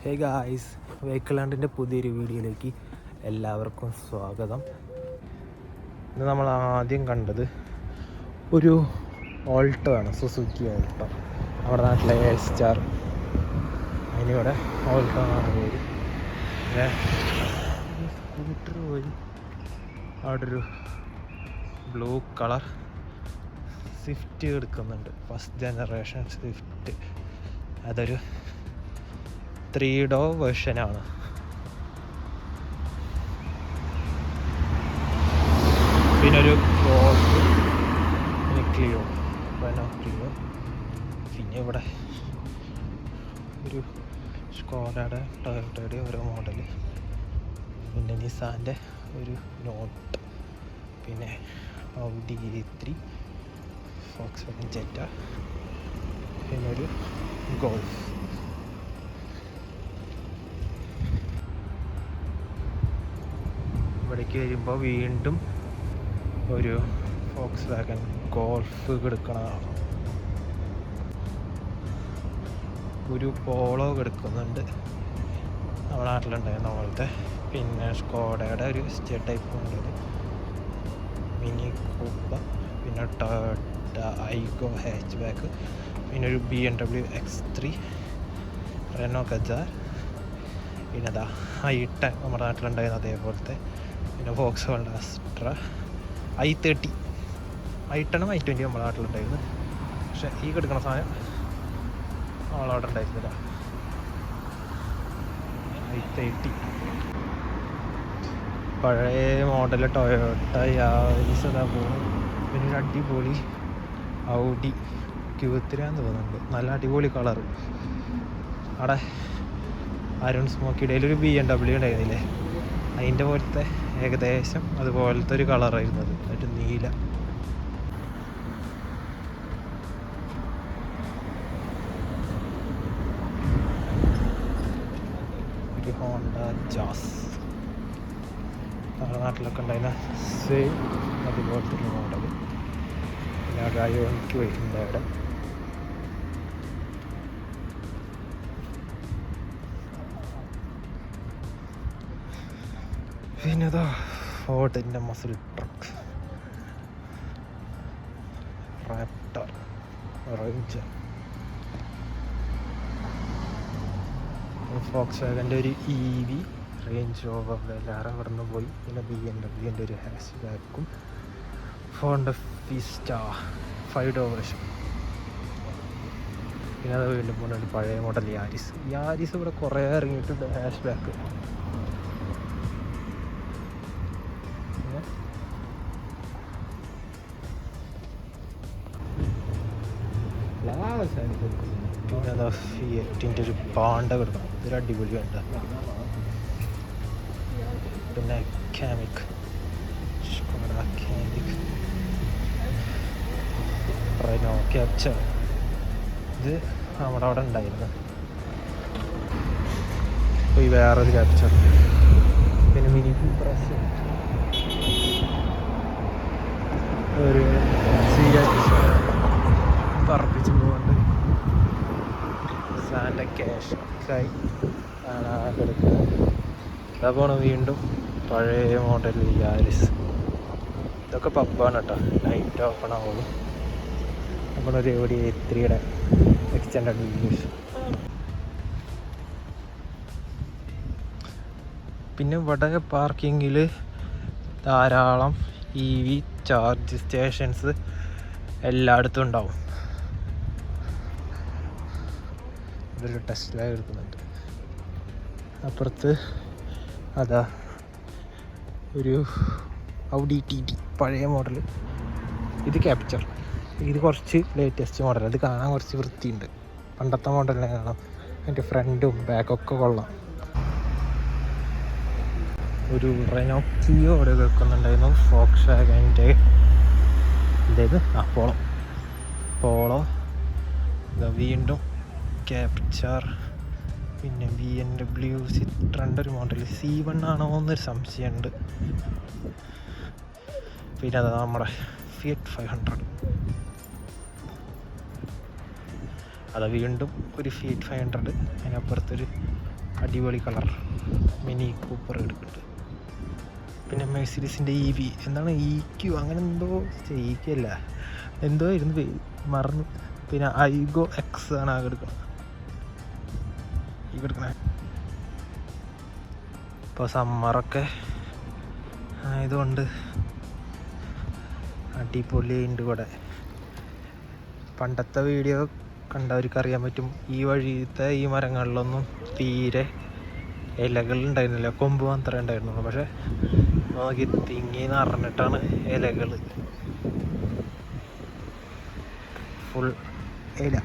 Hey guys, vehicle ഹണ്ടിൻ്റെ പുതിയൊരു വീഡിയോയിലേക്ക് എല്ലാവർക്കും സ്വാഗതം. ഇന്ന് നമ്മൾ ആദ്യം കണ്ടത് ഒരു ഓൾട്ടോ ആണ്, സുസുക്കി ഓൾട്ടോ. നമ്മുടെ നാട്ടിലെ സ്റ്റാർ, അതിനിവിടെ ഓൾട്ടോ ആണ് പേര്. പിന്നെ സ്കൂട്ടർ പോയി അവിടെ ഒരു ബ്ലൂ കളർ സ്വിഫ്റ്റ് എടുക്കുന്നുണ്ട്, ഫസ്റ്റ് ജനറേഷൻ സ്വിഫ്റ്റ്. അതൊരു 3 ഡോർ വേർഷനാണ്. പിന്നെ ഒരു ഗോൾഫ്, പിന്നെ ക്ലിയോ, ക്ലിയോ. പിന്നെ ഇവിടെ ഒരു സ്കോഡയുടെ, ടൊയോട്ടയുടെ ഓരോ മോഡൽ, പിന്നെ നിസാൻ്റെ ഒരു നോട്ട്, പിന്നെ ഔഡി A3, ഫോക്സ്വാഗൻ ജെറ്റ, പിന്നെ ഒരു ഗോൾഫ്. ഇവിടേക്ക് വരുമ്പോൾ വീണ്ടും ഒരു ഫോക്സ്വാഗൻ ഗോൾഫ് കിടക്കണതാണ്. ഒരു പോളോ കിടക്കുന്നുണ്ട്, നമ്മുടെ നാട്ടിലുണ്ടായിരുന്ന പോലത്തെ. പിന്നെ സ്കോഡയുടെ ഒരു സ്റ്റേ ടൈപ്പ് ഉണ്ട്, മിനി കൂപ്പ, പിന്നെ ടൊയോട്ട ഐഗോ ഹാച്ച് ബാക്ക്, പിന്നെ ഒരു BMW X3, റെനോ ഗജാർ, പിന്നെ അതാ i10 നമ്മുടെ നാട്ടിലുണ്ടായിരുന്ന അതേപോലത്തെ. പിന്നെ Volkswagen Astra i30, i10 i20 നമ്മുടെ നാട്ടിലുണ്ടായിരുന്നു. പക്ഷെ ഈ കിടക്കുന്ന സാധനം നമ്മളവിടെ ഉണ്ടായിരുന്നില്ല. i30 പഴയ മോഡൽ ടൊയോട്ട യാരിസ് അതാ പോകും. പിന്നെ ഒരു അടിപൊളി ഔഡി Q3 ആണെന്ന് തോന്നുന്നുണ്ട്, നല്ല അടിപൊളി കളറ്. അവിടെ അരുൺ സ്മോക്കിയുടെ ഒരു BMW ഉണ്ടായിരുന്നില്ലേ, അതിൻ്റെ പോലത്തെ ഏകദേശം അതുപോലത്തെ ഒരു കളറായിരുന്നു അത്, ഒരു നീല. ഒരു ഹോണ്ട ജാസ്, നമ്മുടെ നാട്ടിലൊക്കെ ഉണ്ടായിരുന്ന സെയിം അതുപോലത്തെ ഒരു മോഡൽ. പിന്നെ ഗായോണിക്ക് വരുന്നുണ്ട് അവിടെ. പിന്നെ അതാ ഫോർഡിൻ്റെ മസിൽ ട്രക്ക്, റാപ്റ്റർ, റേഞ്ചർ, ഫോക്സ്വാഗൻ്റെ ഒരു EV, റേഞ്ച് റോവർ എല്ലാവരും കടന്നു പോയി. പിന്നെ BMW ഒരു ഹാച്ച് ബാക്കും, ഹോണ്ട ഫിസ്റ്റ 5 ഡോർ വേർഷൻ. പിന്നെ അത് വീണ്ടും പോകുന്ന ഒരു പഴയ മോഡൽ യാരിസ് ഇവിടെ കുറേ ഇറങ്ങിയിട്ടുണ്ട്, ഹാച്ച് ബാക്ക്. പിന്നെ അതാ ഫിയറ്റിൻ്റെ ഒരു പാണ്ട കിടക്കണം, ഇതൊരു അടിപൊളി വേണ്ട. പിന്നെ കാമിക്, റെനോ ക്യാപ്ചർ, ഇത് നമ്മുടെ അവിടെ ഉണ്ടായിരുന്നു. ഇപ്പോൾ ഈ വേറൊരു ക്യാപ്ചർ. പിന്നെ മിനി പ്രസ്, ഒരു പറപ്പിച്ച് പോകുന്നുണ്ട്. സാൻ്റെ ക്യാഷ് ആയി കിടക്കുന്നത്. അതപ്പോൾ വീണ്ടും പഴയ മോഡൽ യാരിസ്. ഇതൊക്കെ പബ്ബാണ് കേട്ടോ, നൈറ്റ് ഓപ്പൺ ആവുള്ളൂ. നമ്മളൊരു A3യുടെ എക്സ്റ്റൻഡഡ് വീഡിയോസ്. പിന്നെ ഇവിടെ പാർക്കിങ്ങിൽ ധാരാളം EV ചാർജ് സ്റ്റേഷൻസ് എല്ലായിടത്തും ഉണ്ടാവും. ഇതൊരു ടെസ്ല എടുക്കുന്നുണ്ട്. അപ്പുറത്ത് അതാ ഒരു ഔഡി TT പഴയ മോഡൽ. ഇത് ക്യാപ്ചർ, ഇത് കുറച്ച് ലേറ്റസ്റ്റ് മോഡൽ. അത് കാണാൻ കുറച്ച് വൃത്തിയുണ്ട്, പണ്ടത്തെ മോഡലിനെ കാണാം. അതിൻ്റെ ഫ്രണ്ടും ബാക്കൊക്കെ കൊള്ളാം. ഒരു റെനോ ക്ലിയോ അവിടെ കേൾക്കുന്നുണ്ടായിരുന്നു, ഫോക്സ്വാഗൻ്റെ ഇതേത് പോളോ. വീണ്ടും ക്യാപ്ചർ. പിന്നെ BMW സിട്രൻ്റെ ഒരു മോഡൽ C1 ആണോ എന്നൊരു സംശയമുണ്ട്. പിന്നെ അത് നമ്മുടെ ഫിയറ്റ് 500, അത് വീണ്ടും ഒരു ഫിയറ്റ് 500. അതിനപ്പുറത്തൊരു അടിപൊളി കളർ മിനി കൂപ്പർ എടുക്കുന്നുണ്ട്. പിന്നെ മെഴ്സിഡീസിൻ്റെ EV എന്താണ് EQ അങ്ങനെ എന്തോ EQ അല്ല എന്തോ ആയിരുന്നു പേര് മറന്നു. പിന്നെ ഐഗോ എക്സ് ആണ് ആകെ എടുക്കുന്നത്. ഇപ്പോൾ സമ്മറൊക്കെ ആയതുകൊണ്ട് അടിപൊളിയുണ്ട് ഇവിടെ. പണ്ടത്തെ വീഡിയോ കണ്ടവർക്ക് അറിയാൻ പറ്റും, ഈ വഴിയത്തെ ഈ മരങ്ങളിലൊന്നും തീരെ ഇലകൾ ഉണ്ടായിരുന്നില്ല, കൊമ്പ് മാത്രമേ ഉണ്ടായിരുന്നുള്ളൂ. പക്ഷെ നോക്കി തിങ്ങി നിറഞ്ഞിട്ടാണ് ഇലകൾ, ഫുൾ ഇല.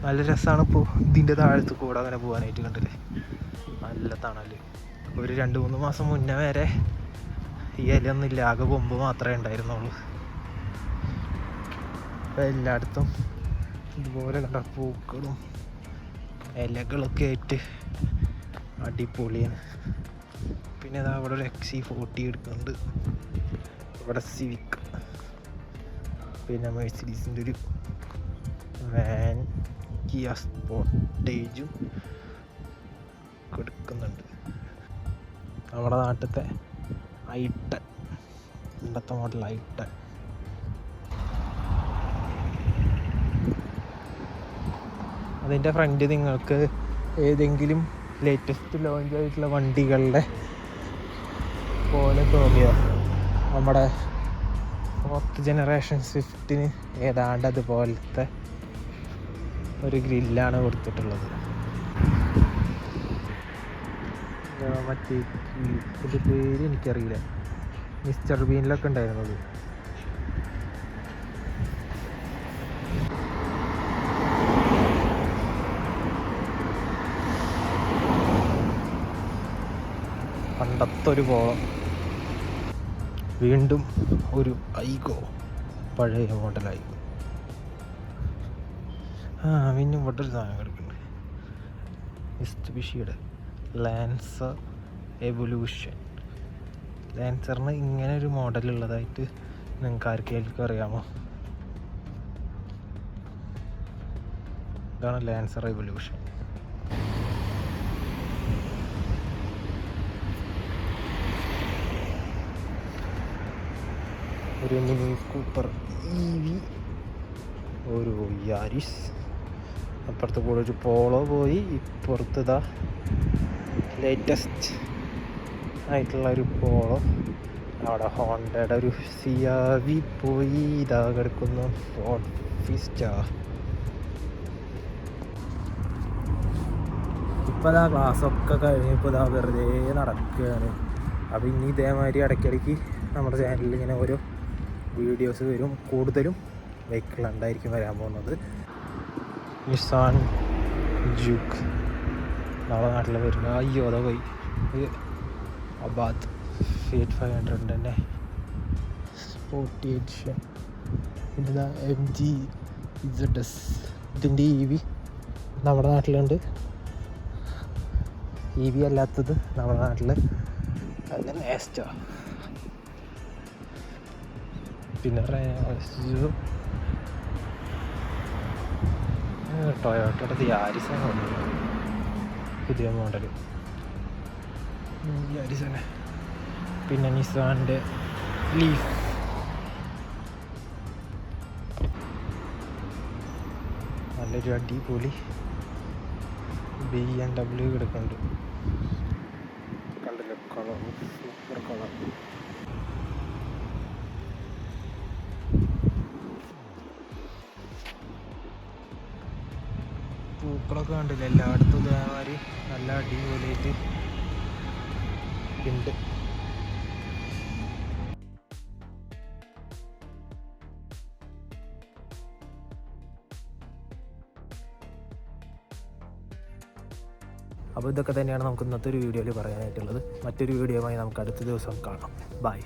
നല്ല രസമാണ്. ഇപ്പോൾ ഇതിൻ്റെ താഴത്ത് കൂടെ അങ്ങനെ പോകാനായിട്ട് കണ്ടില്ലേ, നല്ല തണൽ. ഒരു 2-3 മാസം മുന്നേ വരെ ഈ ഇലയൊന്നും ഇല്ല, ആകെ കൊമ്പ് മാത്രമേ ഉണ്ടായിരുന്നുള്ളൂ. ഇപ്പം എല്ലായിടത്തും ഇതുപോലെ കണ്ട പൂക്കളും ഇലകളൊക്കെ ആയിട്ട് അടിപൊളിയാണ്. പിന്നെ അതാ അവിടെ ഒരു XC40 എടുക്കുന്നുണ്ട്, ഇവിടെ സിവിക്, പിന്നെ മെഴ്സിഡീസിൻ്റെ ഒരു വാൻ, കിയ സ്പോർട്ടേജും കൊടുക്കുന്നുണ്ട്. നമ്മുടെ നാട്ടിലത്തെ I10 പണ്ടത്തെ മോഡൽ I10. അതിൻ്റെ ഫ്രണ്ട് നിങ്ങൾക്ക് ഏതെങ്കിലും ലേറ്റസ്റ്റ് ലോഞ്ച് ആയിട്ടുള്ള വണ്ടികളുടെ പോലെ തോന്നിയോ? നമ്മുടെ 4th ജനറേഷൻ സ്വിഫ്റ്റിന് ഏതാണ്ട് അതുപോലത്തെ ഒരു ഗ്രില്ലാണ് കൊടുത്തിട്ടുള്ളത്. മറ്റേ ഇതിൻ്റെ പേര് എനിക്കറിയില്ല, മിസ്റ്റർ ബീനിലൊക്കെ ഉണ്ടായിരുന്നത്. പണ്ടത്തെ ഒരു പോളോ, വീണ്ടും ഒരു ഐഗോ, പഴയ മോഡലായി. പിന്നെ ഇവിടെ ഒരു സാധനം കിടക്കുന്നുണ്ട്, മിസ്റ്റുബിഷിയുടെ ലാൻസർ എവല്യൂഷൻ. ലാൻസറിന് ഇങ്ങനെ ഒരു മോഡലുള്ളതായിട്ട് നിങ്ങൾക്ക് ആർക്കെങ്കിലും അറിയാമോ? ഇതാണ് ലാൻസർ എവല്യൂഷൻ. ഒരു മിനി കൂപ്പർ EV, ഒരു യാരിസ്, അപ്പുറത്ത് കൂടെ ഒരു പോളോ പോയി, ഇപ്പുറത്ത് ലേറ്റസ്റ്റ് ആയിട്ടുള്ള ഒരു പോളോ, അവിടെ ഹോണ്ടയുടെ ഒരു CR-V പോയി, ഇതാ കിടക്കുന്നു ഫോർഡ് ഫിസ്റ്റ. ഇപ്പോൾ ഇതാ ക്ലാസ്സൊക്കെ കഴിഞ്ഞപ്പോൾ ഇതാ വെറുതെ നടക്കുകയാണ്. അപ്പോൾ ഇനി ഇതേമാതിരി ഇടയ്ക്കിടയ്ക്ക് നമ്മുടെ ചാനലിൽ ഇങ്ങനെ ഓരോ വീഡിയോസ് വരും. കൂടുതലും വെഹിക്കിൾ ഉണ്ടായിരിക്കും വരാൻ പോകുന്നത്. നിസാൻ ജൂക്ക് നമ്മുടെ നാട്ടിൽ വരുന്ന, അയ്യോ അതാ പോയി, അബാദ് ഫിയറ്റ് 500 തന്നെ സ്പോർട്ടി എഡിഷൻ. പിന്നെ MG ZS, ഇതിൻ്റെ EV നമ്മുടെ നാട്ടിലുണ്ട്. EV അല്ലാത്തത് നമ്മുടെ നാട്ടിൽ അങ്ങനെ ആസ്റ്റ. പിന്നെ ടൊയോട്ടയുടെ യാരിസാണ് പുതിയ മോഡൽ, യാരിസാണ്. പിന്നെ നിസാൻ്റെ ലീഫ്, നല്ലൊരു അടിപൊളി BMW കിടക്കുന്നുണ്ട്. കണ്ടില്ല, കളർ സൂപ്പർ കളർ. പൂക്കളൊക്കെ കണ്ടില്ല, എല്ലായിടത്തും ഇതേമാതിരി നല്ല അടിപൊളിയായിട്ട് ഉണ്ട്. അപ്പോൾ ഇതൊക്കെ തന്നെയാണ് നമുക്ക് ഇന്നത്തെ ഒരു വീഡിയോയിൽ പറയാനായിട്ടുള്ളത്. മറ്റൊരു വീഡിയോയുമായി നമുക്ക് അടുത്ത ദിവസം കാണാം. ബൈ.